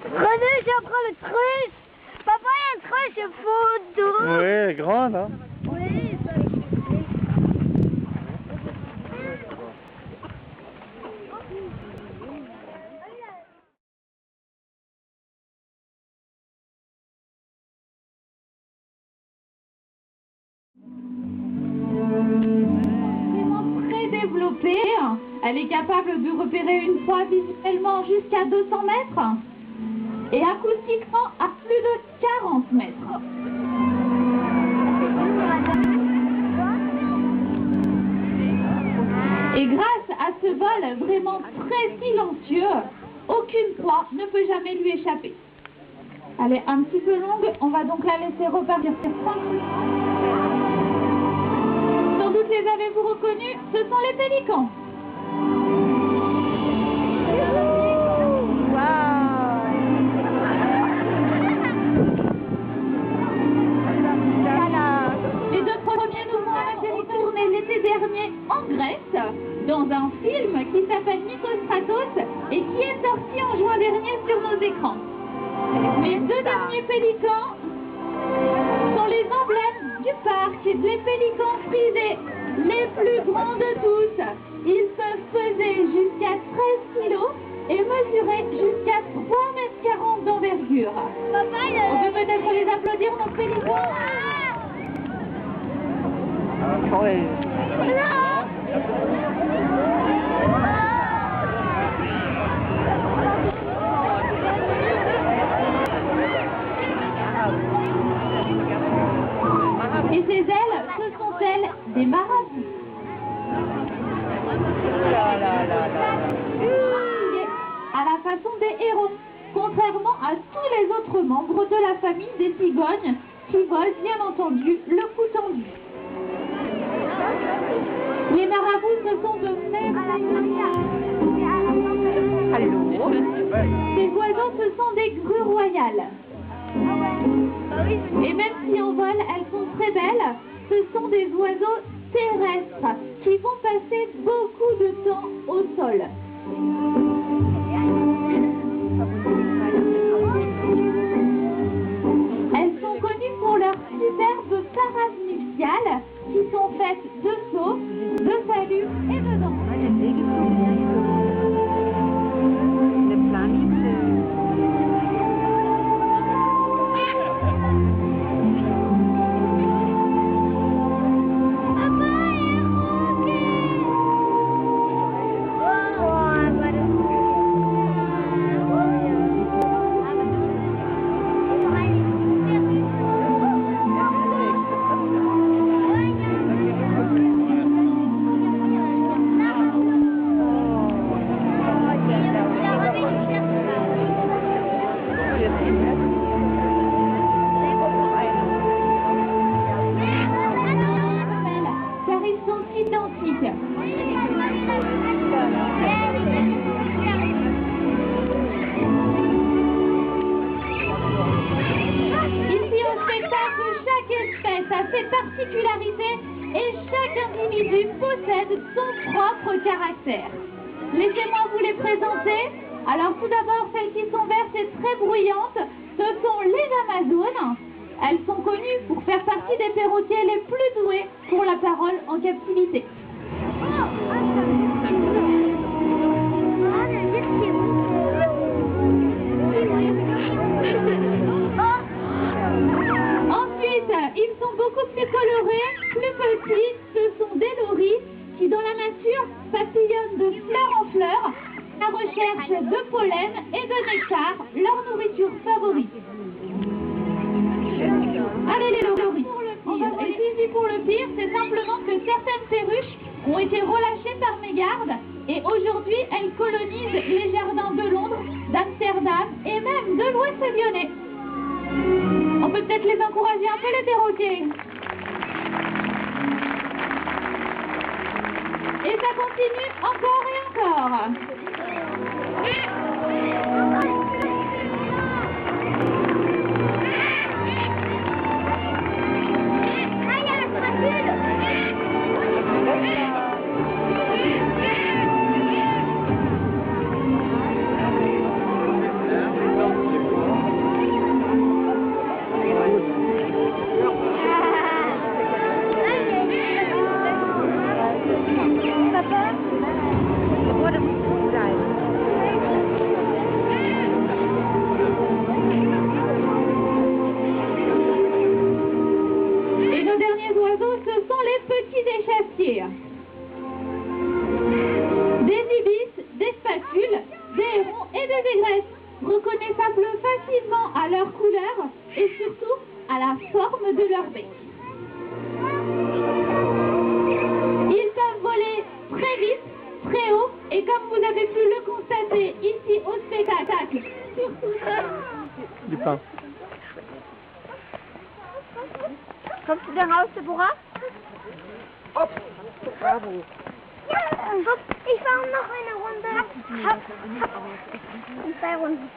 René, j'ai appris le truc. Papa, il y a un truc, c'est photo. Oui, grande, hein. Oui, ça Très développée, elle est capable de repérer une proie visuellement jusqu'à 200 mètres et acoustiquement à plus de 40 mètres. Et grâce à ce vol vraiment très silencieux, aucune proie ne peut jamais lui échapper. Elle est un petit peu longue, on va donc la laisser repartir tranquillement. Sans doute les avez-vous reconnus, ce sont les pélicans. Les deux premiers nous ont été tournés l'été dernier en Grèce, dans un film qui s'appelle Mykostratos et qui est sorti en juin dernier sur nos écrans. Les deux derniers pélicans sont les emblèmes du parc, les pélicans frisés, les plus grands de tous. Ils peuvent peser jusqu'à 13 kilos et mesurer jusqu'à 3,40 m d'envergure. On peut peut-être les applaudir, nos pélicans. Et ces ailes, ce sont celles des marabouts. À la façon des hérons, contrairement à tous les autres membres de la famille des cigognes, qui volent bien entendu le cou tendu. Les marabouts, ce sont de merveilleux. Ces oiseaux, ce sont des grues royales. Et même si en vol, elles sont très belles, ce sont des oiseaux terrestres qui vont passer beaucoup de temps au sol. Elles sont connues pour leurs superbes parades nuptiales qui sont faites de sauts, de saluts et de danses. Car ils sont identiques. Ici au spectacle, chaque espèce a ses particularités et chaque individu possède son propre caractère. Laissez-moi vous les présenter. Alors tout d'abord, celles qui sont vertes et très bruyantes, ce sont les Amazones. Elles sont connues pour faire partie des perroquets les plus doués pour la parole en captivité. Ensuite, ils sont beaucoup plus colorés, plus petits. Ce sont des loris qui, dans la nature, papillonnent de fleur en fleur, à la recherche de pollen et de nectar, leur nourriture favorite. Allez les loris, pour le pire. Et si je dis pour le pire, c'est simplement que certaines perruches ont été relâchées par mégarde et aujourd'hui elles colonisent les jardins de Londres, d'Amsterdam et même de l'Ouest lyonnais. On peut peut-être les encourager un peu les perroquets. Et ça continue encore et encore. métiers. Des ibis, des spatules, des hérons et des aigresses, reconnaissables facilement à leur couleur et surtout à la forme de leur bec. Ils peuvent voler très vite, très haut, et comme vous avez pu le constater ici au spectacle, Du pain. Kommst du da raus, Deborah? Hop, bravo. Hopp, ich war noch eine Runde. Hopp, hopp. Und 2 Runden.